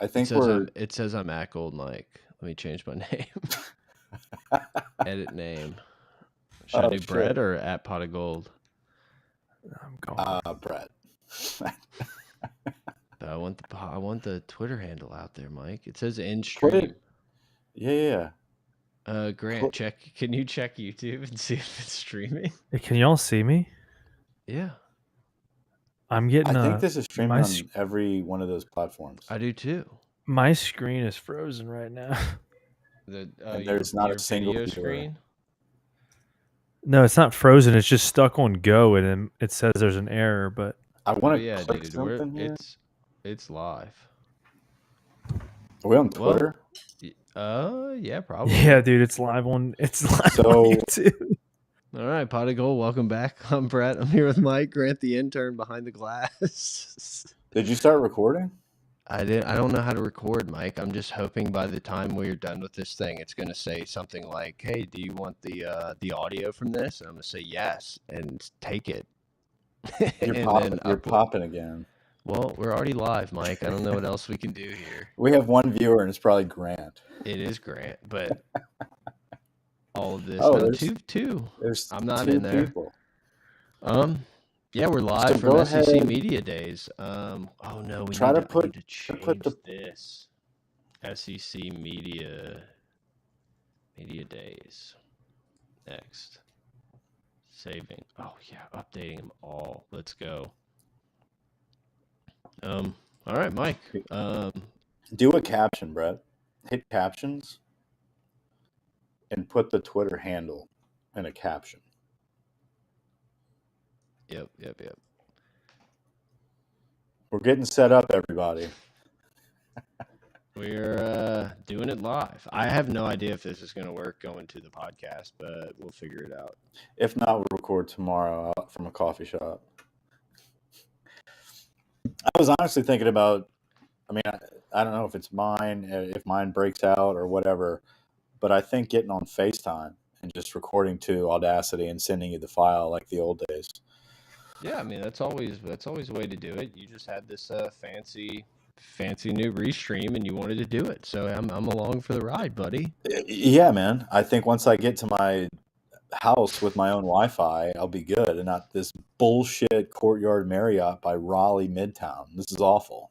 I think we're. It says I'm at Gold Mike. Let me change my name. Edit name. Should I do Brett or at Pot of Gold? I'm going. Brett. I want the Twitter handle out there, Mike. It says in stream. Yeah. Grant, can you check YouTube and see if it's streaming? Hey, can y'all see me? Yeah. I'm getting. I think this is streaming on every one of those platforms. I do too. My screen is frozen right now. And there's not a single video screen. No, it's not frozen. It's just stuck on go, and it says there's an error. But I want to click something here. It's live. Are we on Twitter? Yeah, probably. Yeah, dude, it's live on YouTube. All right, Pot of Gold, welcome back. I'm Brett. I'm here with Mike, Grant, the intern behind the glass. Did you start recording? I don't know how to record, Mike. I'm just hoping by the time we're done with this thing, it's going to say something like, "Hey, do you want the audio from this?" And I'm going to say yes and take it. You're popping again. Well, we're already live, Mike. I don't know what else we can do here. We have one viewer, and it's probably Grant. It is Grant, but all of this. Oh, no, there's two. I'm not two in there. People. Yeah, we're live from SEC Media Days. Oh no, we need to change this. SEC Media Days. Next. Saving. Oh yeah, updating them all. Let's go. All right, Mike. Do a caption, Brett. Hit captions and put the Twitter handle in a caption. Yep. We're getting set up, everybody. We're doing it live. I have no idea if this is going to work going to the podcast, but we'll figure it out. If not, we'll record tomorrow out from a coffee shop. I was honestly thinking about, I don't know if it's mine, if mine breaks out or whatever, but I think getting on FaceTime and just recording to Audacity and sending you the file like the old days. Yeah, that's always a way to do it. You just had this fancy new restream and you wanted to do it, so I'm along for the ride, buddy. Yeah, man. I think once I get to my house with my own Wi-Fi, I'll be good, and not this bullshit Courtyard Marriott by Raleigh Midtown. This is awful.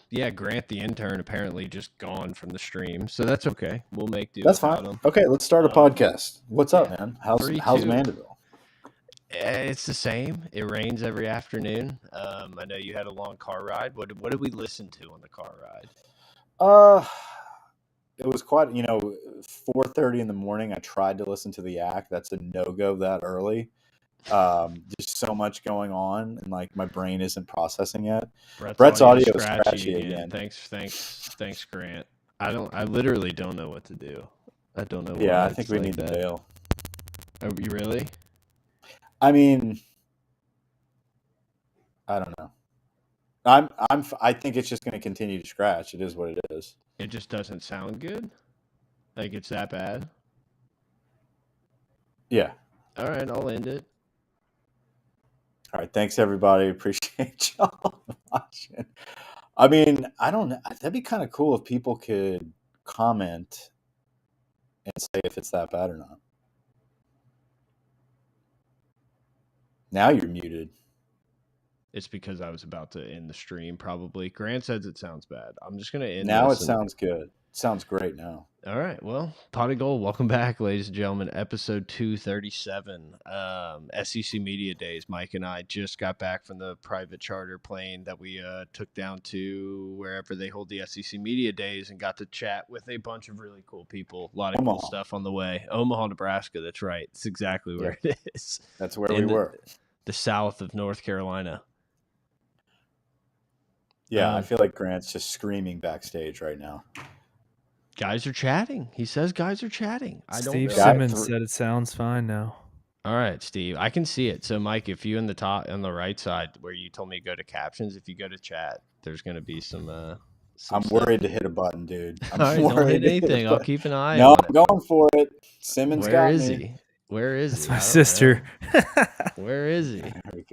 Yeah, Grant the intern apparently just gone from the stream, so that's okay. We'll make do. That's fine. Him. Okay, let's start a podcast. What's up, man? How's Mandeville? It's the same. It rains every afternoon. I know you had a long car ride. What did we listen to on the car ride? It was quite, 4:30 in the morning. I tried to listen to the Yak. That's a no-go that early. Just so much going on, and my brain isn't processing yet. Brett's audio is scratchy again. Thanks, Grant. I literally don't know what to do. I don't know. Yeah, I think we need to bail. Are you really? I don't know. I think it's just going to continue to scratch. It is what it is. It just doesn't sound good? Like it's that bad? Yeah. All right, I'll end it. All right, thanks everybody. Appreciate y'all watching. I don't know. That'd be kind of cool if people could comment and say if it's that bad or not. Now you're muted. It's because I was about to end the stream, probably. Grant says it sounds bad. I'm just going to end now. It sounds good. It sounds great now. All right. Well, Pot of Gold, welcome back, ladies and gentlemen. Episode 237, SEC Media Days. Mike and I just got back from the private charter plane that we took down to wherever they hold the SEC Media Days and got to chat with a bunch of really cool people. A lot of cool stuff on the way. Omaha, Nebraska. That's right. It's exactly where it is. That's where we were. The south of North Carolina. Yeah, I feel like Grant's just screaming backstage right now. Guys are chatting. He says guys are chatting. Steve Simmons said it sounds fine now. All right, Steve. I can see it. So, Mike, if you in the top on the right side where you told me to go to captions, if you go to chat, there's going to be some I'm worried to hit a button, dude. All right, don't hit anything. I'll keep an eye on it. No, I'm going for it. Simmons got me. Where is he? Where is That's my sister. Where is he?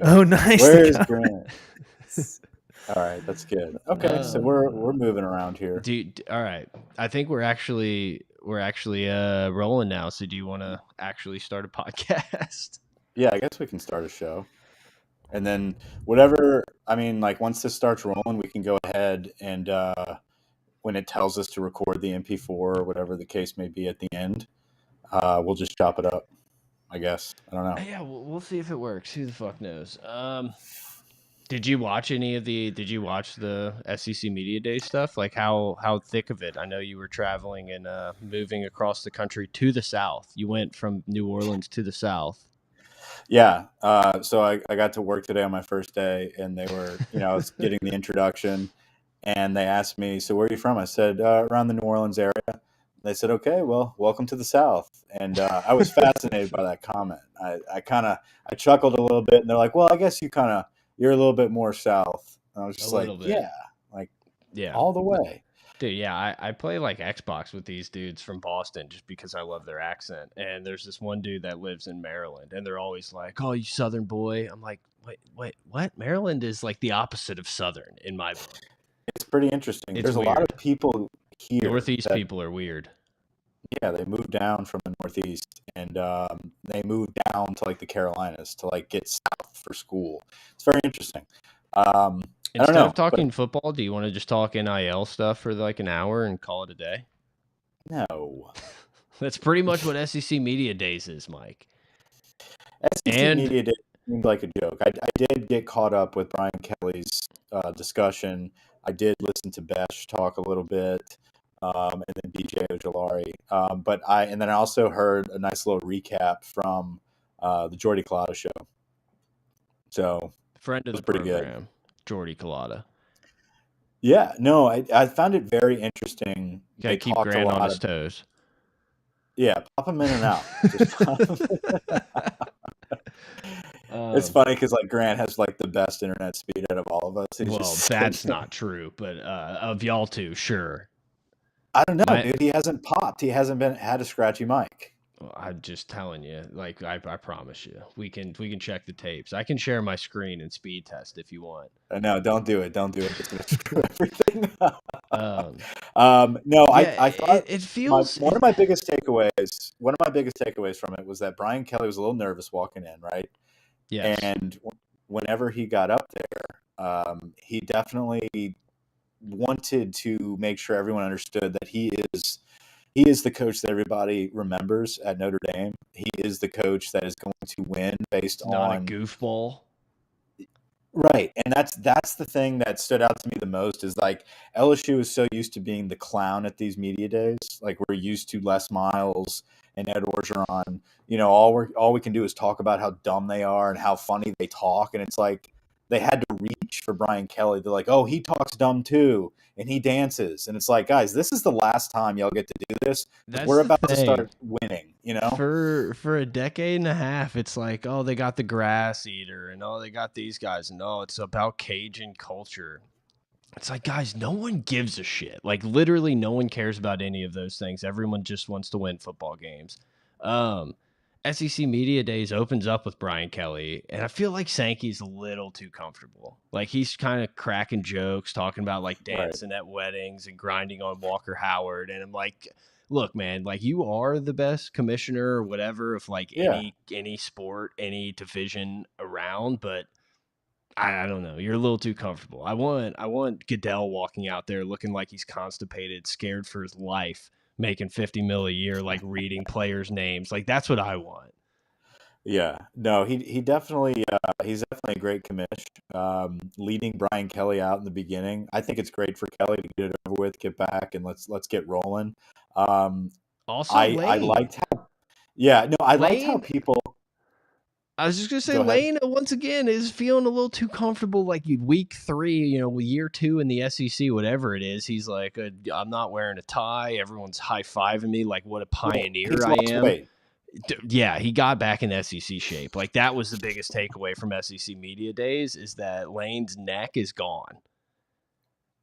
Oh, nice. Where is Grant? All right, that's good. Okay, so we're moving around here. All right. I think we're actually rolling now. So do you want to actually start a podcast? Yeah, I guess we can start a show. And then whatever, I mean, like once this starts rolling, we can go ahead and when it tells us to record the MP4 or whatever the case may be at the end, we'll just chop it up, I guess. I don't know. Yeah, we'll see if it works. Who the fuck knows? Did you watch the SEC Media Day stuff? Like how thick of it? I know you were traveling and moving across the country to the South. You went from New Orleans to the South. Yeah. So I got to work today on my first day, and they were, I was getting the introduction, and they asked me, so where are you from? I said, around the New Orleans area. They said, okay, well, welcome to the South. And I was fascinated by that comment. I chuckled a little bit, and they're like, well, I guess you're a little bit more South. And I was just like, yeah, like Yeah. all the way. Dude, yeah, I play like Xbox with these dudes from Boston just because I love their accent. And there's this one dude that lives in Maryland, and they're always like, "Oh, you Southern boy." I'm like, wait, what? Maryland is like the opposite of Southern in my book. It's pretty interesting. It's There's weird. a lot of people here. Northeast people are weird. Yeah, they moved down from the Northeast, and they moved down to like the Carolinas to like get south for school. It's very interesting. I don't Instead know, of talking football, do you want to just talk NIL stuff for like an hour and call it a day? no. That's pretty much what SEC Media Days is, Mike. SEC Media Day seemed like a joke. I did get caught up with Brian Kelly's discussion. I did listen to Besh talk a little bit, and then BJ Ojolari. And then I also heard a nice little recap from the Jordy Collada show. So friend of the pretty program, good. Jordy Collada. Yeah, no, I found it very interesting. Gotta keep Grant on his toes. Yeah, pop him in and out. It's funny because like Grant has like the best internet speed out of all of us. That's not true, but of y'all two, sure. I don't know, dude. He hasn't popped. He hasn't had a scratchy mic. Well, I'm just telling you, like I promise you, we can check the tapes. I can share my screen and speed test if you want. No, don't do it. Don't do it. It's gonna screw everything up. No, I thought it feels one of my biggest takeaways. One of my biggest takeaways from it was that Brian Kelly was a little nervous walking in, right? Yes. And whenever he got up there, he definitely wanted to make sure everyone understood that he is the coach that everybody remembers at Notre Dame. He is the coach that is going to win based not on a goofball. Right. And that's the thing that stood out to me the most is like LSU is so used to being the clown at these media days. Like we're used to Les Miles and Ed Orgeron. All we can do is talk about how dumb they are and how funny they talk. And it's like they had to reach for Brian Kelly. They're like, oh, he talks dumb too. And he dances. And it's like, guys, this is the last time y'all get to do this. We're about to start winning, For a decade and a half, it's like, oh, they got the grass eater and oh, they got these guys. And oh, it's about Cajun culture. It's like, guys, no one gives a shit. Like literally no one cares about any of those things. Everyone just wants to win football games. SEC Media Days opens up with Brian Kelly, and I feel like Sankey's a little too comfortable. Like he's kind of cracking jokes, talking about like dancing at weddings and grinding on Walker Howard, and I'm like, look, man, like you are the best commissioner or whatever of like any sport, any division around, but I don't know. You're a little too comfortable. I want Goodell walking out there looking like he's constipated, scared for his life, making $50 million a year, like reading players' names. Like that's what I want. Yeah, no, he's definitely a great commish. Leading Brian Kelly out in the beginning, I think it's great for Kelly to get it over with, get back, and let's get rolling. Also, I liked how people. I was just gonna say, Lane once again is feeling a little too comfortable. Like week 3, year 2 in the SEC, whatever it is. He's like, I'm not wearing a tie. Everyone's high fiving me. Like what a pioneer I am. Weight. Yeah, he got back in SEC shape. Like that was the biggest takeaway from SEC Media Days is that Lane's neck is gone.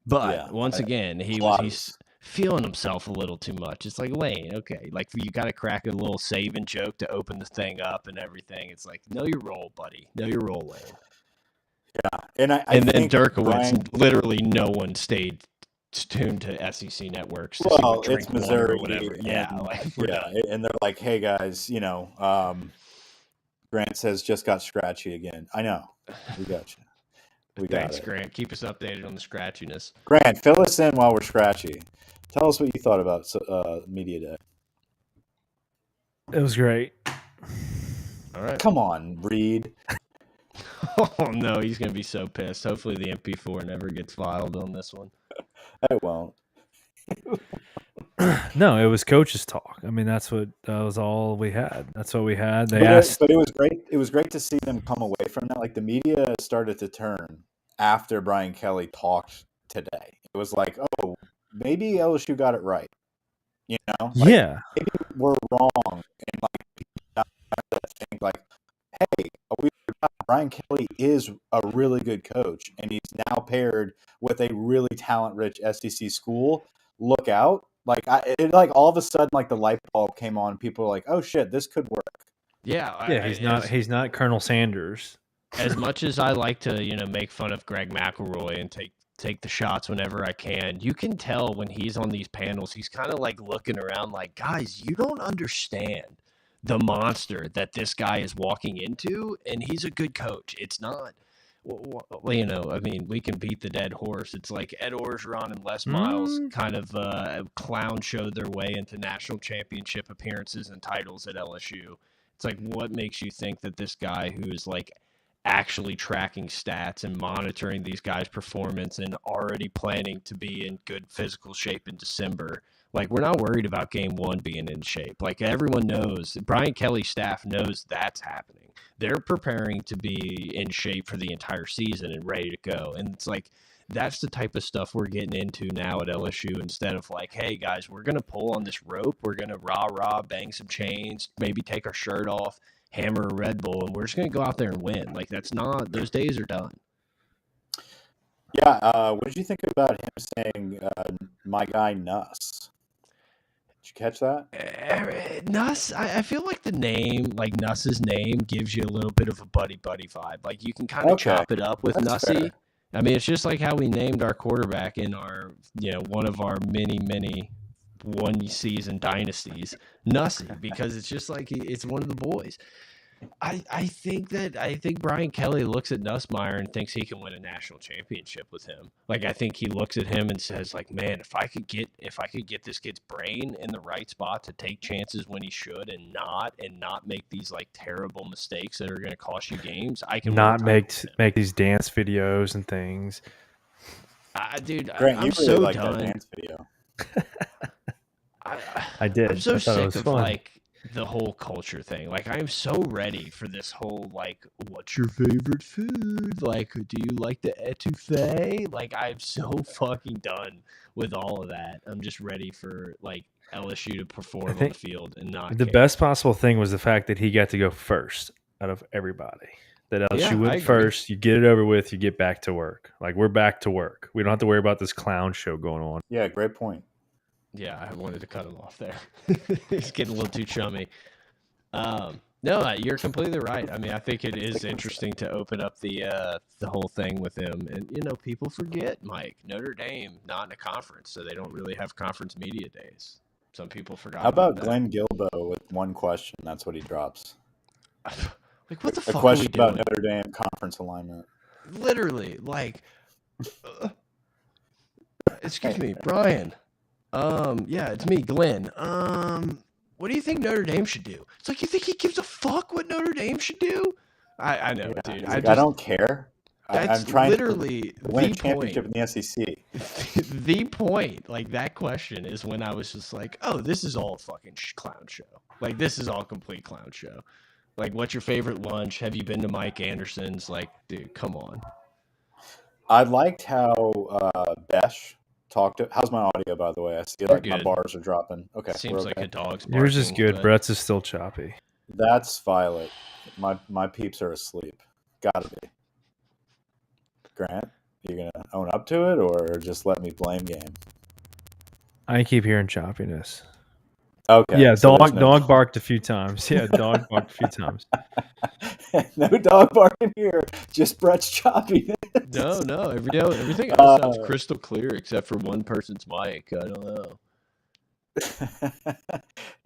But once again, he's feeling himself a little too much. It's like, Lane, okay, like you got to crack a little saving joke to open the thing up and everything. It's like, know your role, buddy. Know your role, Lane. Yeah, and I And then think Dirkowitz, Brian. literally no one stayed tuned to SEC networks to see Well, what it's Drink One or Missouri, whatever. Yeah, and like we're done. and they're like, "Hey guys, Grant says just got scratchy again." I know, we got you. We got Thanks, it. Grant. Keep us updated on the scratchiness. Grant, fill us in while we're scratchy. Tell us what you thought about media day. It was great. All right. Come on, Reed. Oh no, he's gonna be so pissed. Hopefully the MP4 never gets filed on this one. I won't. No, it was coaches talk. I mean, that was all we had. That's what we had. They But asked. it was great. It was great to see them come away from that. Like the media started to turn after Brian Kelly talked today. It was like, oh, maybe LSU got it right. You know, like, Yeah, maybe we're wrong, and like people think like, hey, Brian Kelly is a really good coach, and he's now paired with a really talent-rich SEC school. Look out! Like all of a sudden, like the light bulb came on. People were like, "Oh shit, this could work." yeah. He's not Colonel Sanders. As much as I like to, make fun of Greg McElroy and take the shots whenever I can, you can tell when he's on these panels, he's kind of like looking around like, guys, you don't understand the monster that this guy is walking into, and he's a good coach. It's not, I mean, we can beat the dead horse. It's like Ed Orgeron and Les Miles kind of clown showed their way into national championship appearances and titles at LSU. It's like, what makes you think that this guy who is like actually tracking stats and monitoring these guys' performance and already planning to be in good physical shape in December, like, we're not worried about game one being in shape. Like, everyone knows, Brian Kelly's staff knows that's happening. They're preparing to be in shape for the entire season and ready to go. And it's like, that's the type of stuff we're getting into now at LSU, instead of like, hey guys, we're going to pull on this rope. We're going to rah, bang some chains, maybe take our shirt off, hammer a Red Bull, and we're just going to go out there and win. Like, that's not, those days are done. Yeah. What did you think about him saying, my guy Nuss? Did you catch that? Nuss, I feel like the name, like Nuss's name, gives you a little bit of a buddy vibe. Like, you can kind of chop it up with That's Nussy. fair. I mean, it's just like how we named our quarterback in our, one of our many one season dynasties, Nussy, because it's just like it's one of the boys. I think Brian Kelly looks at Nussmeier and thinks he can win a national championship with him. Like, I think he looks at him and says, like, man, if I could get this kid's brain in the right spot to take chances when he should and not make these like terrible mistakes that are going to cost you games, I can not make these dance videos and things. Dude, Grant, I'm you really so like done. that dance video. I did. I'm so sick of fun. like the whole culture thing. Like, I'm so ready for this whole like, what's your favorite food? Like, do you like the etouffee? Like, I'm so fucking done with all of that. I'm just ready for like LSU to perform on the field and not the care. best possible thing was the fact that he got to go first out of everybody. That LSU went first. You get it over with. You get back to work. Like, we're back to work. We don't have to worry about this clown show going on. Yeah, great point. Yeah, I wanted to cut him off there. He's getting a little too chummy. No, you're completely right. I mean, I think it is interesting to open up the whole thing with him. And, people forget, Mike, Notre Dame not in a conference, so they don't really have conference media days. Some people forgot. How about Glenn Guilbeau with one question? That's what he drops. Like, what the fuck a question are we doing? about Notre Dame conference alignment. Literally, like, excuse me, Brian. Yeah, it's me, Glenn. What do you think Notre Dame should do? It's like, you think he gives a fuck what Notre Dame should do? I know, dude. I don't care. I'm trying literally to win a the championship point. in the SEC. The point, like, that question is when I was just like, oh, this is all a fucking clown show. Like, this is all complete clown show. Like, what's your favorite lunch? Have you been to Mike Anderson's? Like, dude, come on. I liked how Besh talked. How's my audio, by the way? I see like my bars are dropping. Okay, seems like a dog's barking. Yours is good. Brett's is still choppy. That's Violet. My peeps are asleep. Gotta be. Grant, you gonna own up to it or just let me blame game? I keep hearing choppiness. Okay. Yeah, so dog barked a few times. Yeah, dog barked a few times. No dog barking here. Just Brett's choppy. No, everything else sounds crystal clear except for one person's mic. I don't know.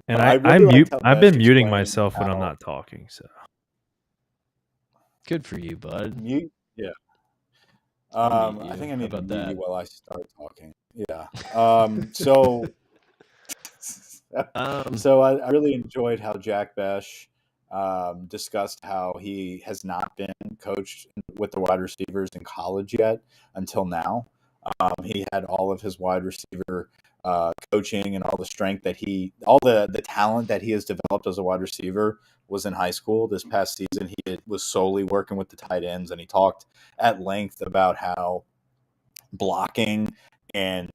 And I've been muting myself when I'm not talking. So good for you, bud. Mute, yeah. I think I need to mute you while I start talking. Yeah. So I really enjoyed how Jack Bech discussed how he has not been coached with the wide receivers in college yet until now. He had all of his wide receiver coaching and all the strength that all the talent that he has developed as a wide receiver was in high school. This past season, he was solely working with the tight ends, and he talked at length about how blocking and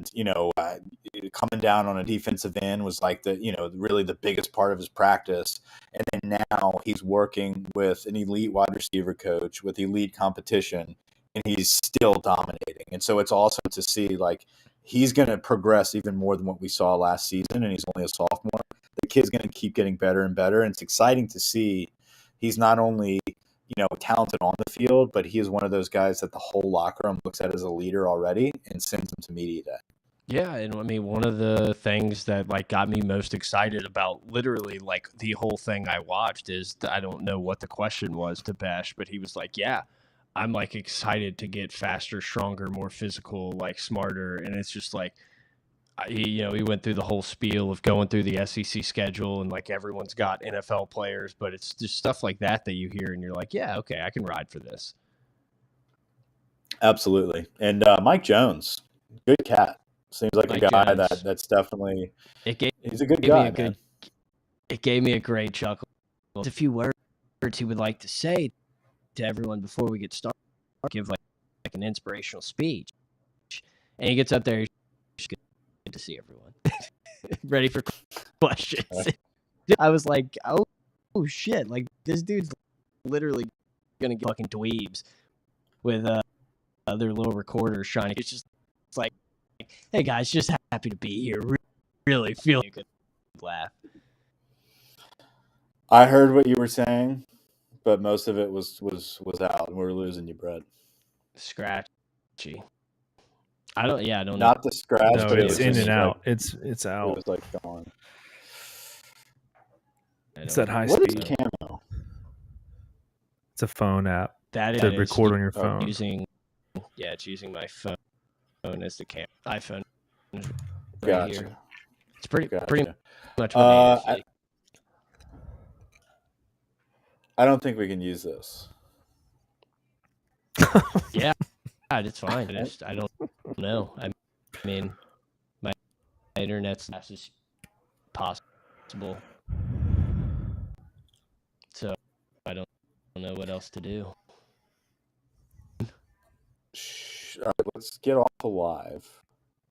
coming down on a defensive end was like really the biggest part of his practice. And then now he's working with an elite wide receiver coach with elite competition, and he's still dominating. And so it's awesome to see like he's going to progress even more than what we saw last season, and he's only a sophomore. The kid's going to keep getting better and better, and it's exciting to see he's not only talented on the field, but he is one of those guys that the whole locker room looks at as a leader already and sends him to media day. Yeah, and I mean, one of the things that like got me most excited about literally like the whole thing I watched is I don't know what the question was to Bech, but he was like, yeah, I'm like excited to get faster, stronger, more physical, like smarter. And it's just like, he went through the whole spiel of going through the SEC schedule and like everyone's got NFL players, but it's just stuff like that you hear and you're like, yeah, okay, I can ride for this. Absolutely. And Mike Jones, good cat. Seems like Mike a guy that's definitely he's a good guy. It gave me a great chuckle. There's a few words he would like to say to everyone before we get started. Give like an inspirational speech. And he gets up there, he's good to see everyone. Ready for questions. I was like, oh shit, like this dude's literally gonna get fucking dweebs with their little recorders shining. It's like, hey guys, just happy to be here. Really feeling a good laugh. I heard what you were saying, but most of it was out, and we were losing you, Brett. Scratchy. I don't know. Not the scratch, no, but it's in and out. It's out. It was like gone. It's that high speed. What is Camo? It's a phone app. That is to record on your phone. It's using my phone as the iPhone. Gotcha. Here. It's pretty much. I don't think we can use this. Yeah, it's fine. I don't know. I mean, my internet's as fast as possible, so I don't know what else to do. All right, let's get off the live.